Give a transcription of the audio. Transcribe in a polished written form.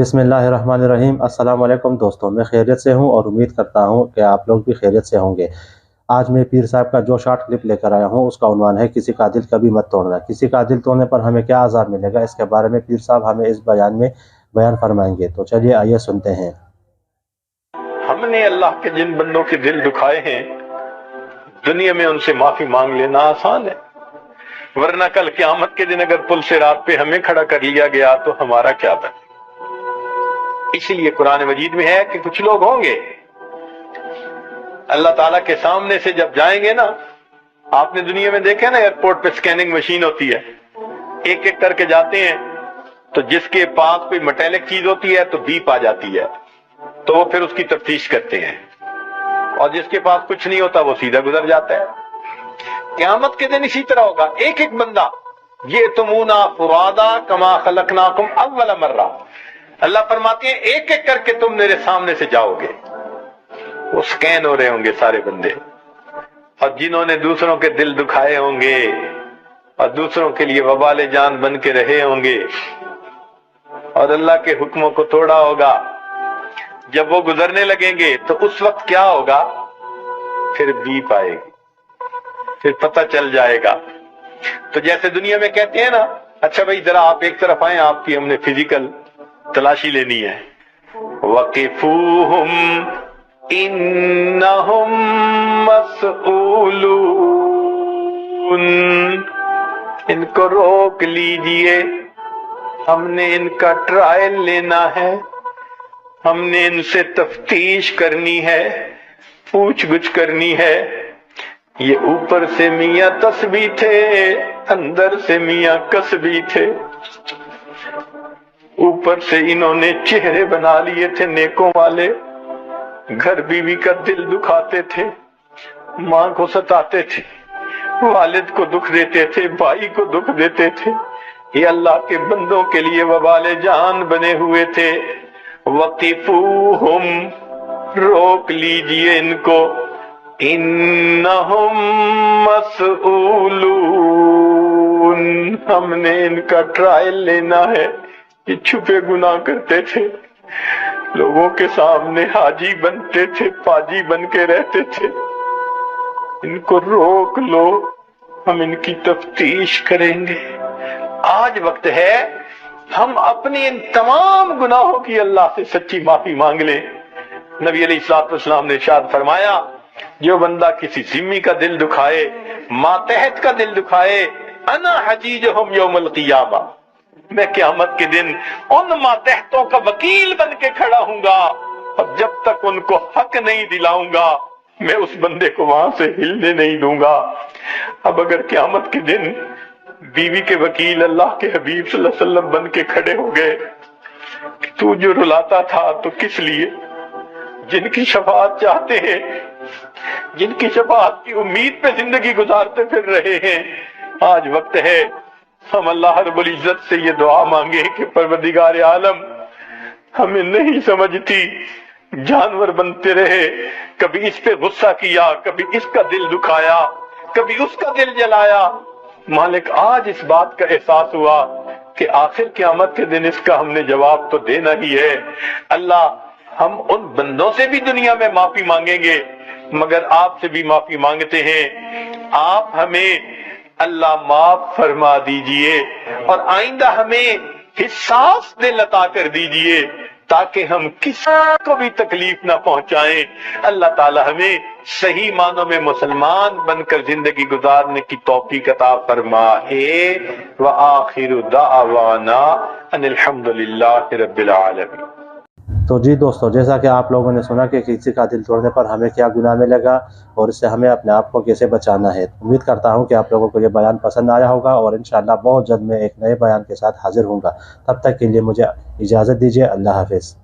بسم اللہ الرحمن الرحیم۔ السلام علیکم دوستوں، میں خیریت سے ہوں اور امید کرتا ہوں کہ آپ لوگ بھی خیریت سے ہوں گے۔ آج میں پیر صاحب کا جو شارٹ کلپ لے کر آیا ہوں اس کا عنوان ہے کسی کا دل کبھی مت توڑنا۔ کسی کا دل توڑنے پر ہمیں کیا عذاب ملے گا، اس کے بارے میں پیر صاحب ہمیں اس بیان میں بیان فرمائیں گے۔ تو چلیے آئیے سنتے ہیں۔ ہم نے اللہ کے جن بندوں کے دل دکھائے ہیں، دنیا میں ان سے معافی مانگ لینا آسان ہے، ورنہ کل قیامت کے دن اگر پل سے رات پہ ہمیں کھڑا کر لیا گیا تو ہمارا کیا بنے۔ اس لیے قرآن مجید میں ہے کہ کچھ لوگ ہوں گے اللہ تعالیٰ کے سامنے سے جب جائیں گے نا، آپ نے دنیا میں دیکھا نا ایئرپورٹ پہ سکیننگ مشین ہوتی ہے، ایک ایک کر کے جاتے ہیں تو جس کے پاس کوئی میٹالک چیز ہوتی ہے تو بیپ آ جاتی ہے، تو وہ پھر اس کی تفتیش کرتے ہیں، اور جس کے پاس کچھ نہیں ہوتا وہ سیدھا گزر جاتا ہے۔ قیامت کے دن اسی طرح ہوگا، ایک ایک بندہ یہ تمونا فرادا کما خلقناکم اول مرہ، اللہ فرماتے ہیں ایک ایک کر کے تم میرے سامنے سے جاؤ گے، وہ سکین ہو رہے ہوں گے سارے بندے، اور جنہوں نے دوسروں کے دل دکھائے ہوں گے اور دوسروں کے لیے وبال جان بن کے رہے ہوں گے اور اللہ کے حکموں کو توڑا ہوگا، جب وہ گزرنے لگیں گے تو اس وقت کیا ہوگا، پھر بیپ آئے گی، پھر پتہ چل جائے گا۔ تو جیسے دنیا میں کہتے ہیں نا، اچھا بھائی ذرا آپ ایک طرف آئیں، آپ کی ہم نے فزیکل تلاشی لینی ہے۔ وَقِفُوهُمْ إِنَّهُمْ مَسْئُولُونَ، ان کو روک لیجئے، ہم نے ان کا ٹرائل لینا ہے، ہم نے ان سے تفتیش کرنی ہے، پوچھ گچھ کرنی ہے۔ یہ اوپر سے میاں تسبیح تھے، اندر سے میاں کسبی تھے، اوپر سے انہوں نے چہرے بنا لیے تھے نیکوں والے، گھر بیوی کا دل دکھاتے تھے، ماں کو ستاتے تھے، والد کو دکھ دیتے تھے، بھائی کو دکھ دیتے تھے، یہ اللہ کے بندوں کے لیے وبال جان بنے ہوئے تھے۔ وَقِفُوهُمْ، روک لیجئے ان کو، انہم مسئولون، ہم نے ان کا ٹرائل لینا ہے۔ یہ چھپے گناہ کرتے تھے، لوگوں کے سامنے حاجی بنتے تھے، پاجی بن کے رہتے تھے، ان کو روک لو، ہم ان کی تفتیش کریں گے۔ آج وقت ہے ہم اپنی ان تمام گناہوں کی اللہ سے سچی معافی مانگ لیں۔ نبی علیہ السلام نے ارشاد فرمایا، جو بندہ کسی ذمی کا دل دکھائے، ماتحت کا دل دکھائے، انا حجیجہم یوم القیامہ، میں قیامت کے دن ان ماتحتوں کا وکیل بن کے کھڑا ہوں گا، اور جب تک ان کو حق نہیں دلاؤں گا میں اس بندے کو وہاں سے ہلنے نہیں دوں گا۔ اب اگر قیامت کے دن بیوی کے وکیل اللہ کے حبیب صلی اللہ علیہ وسلم بن کے کھڑے ہو گئے کہ تو جو رلاتا تھا تو کس لیے، جن کی شفاعت چاہتے ہیں، جن کی شفاعت کی امید پہ زندگی گزارتے پھر رہے ہیں، آج وقت ہے ہم اللہ رب العزت سے یہ دعا مانگے کہ پروردگار عالم، ہمیں نہیں سمجھتی، جانور بنتے رہے، کبھی اس پہ غصہ کیا، کبھی اس کا دل دکھایا، کبھی اس کا دل جلایا۔ مالک آج اس بات کا احساس ہوا کہ آخر قیامت کے دن اس کا ہم نے جواب تو دینا ہی ہے۔ اللہ، ہم ان بندوں سے بھی دنیا میں معافی مانگیں گے، مگر آپ سے بھی معافی مانگتے ہیں، آپ ہمیں اللہ معاف فرما دیجئے، اور آئندہ ہمیں حساس دل عطا کر دیجئے تاکہ ہم کسی کو بھی تکلیف نہ پہنچائیں۔ اللہ تعالی ہمیں صحیح معنوں میں مسلمان بن کر زندگی گزارنے کی توفیق عطا فرمائے۔ وآخر دعوانا ان الحمد للہ رب العالمین۔ تو جی دوستو، جیسا کہ آپ لوگوں نے سنا کہ کسی کا دل توڑنے پر ہمیں کیا گناہ ملے گا اور اس سے ہمیں اپنے آپ کو کیسے بچانا ہے۔ امید کرتا ہوں کہ آپ لوگوں کو یہ بیان پسند آیا ہوگا، اور انشاءاللہ بہت جلد میں ایک نئے بیان کے ساتھ حاضر ہوں گا۔ تب تک کے لیے مجھے اجازت دیجیے۔ اللہ حافظ۔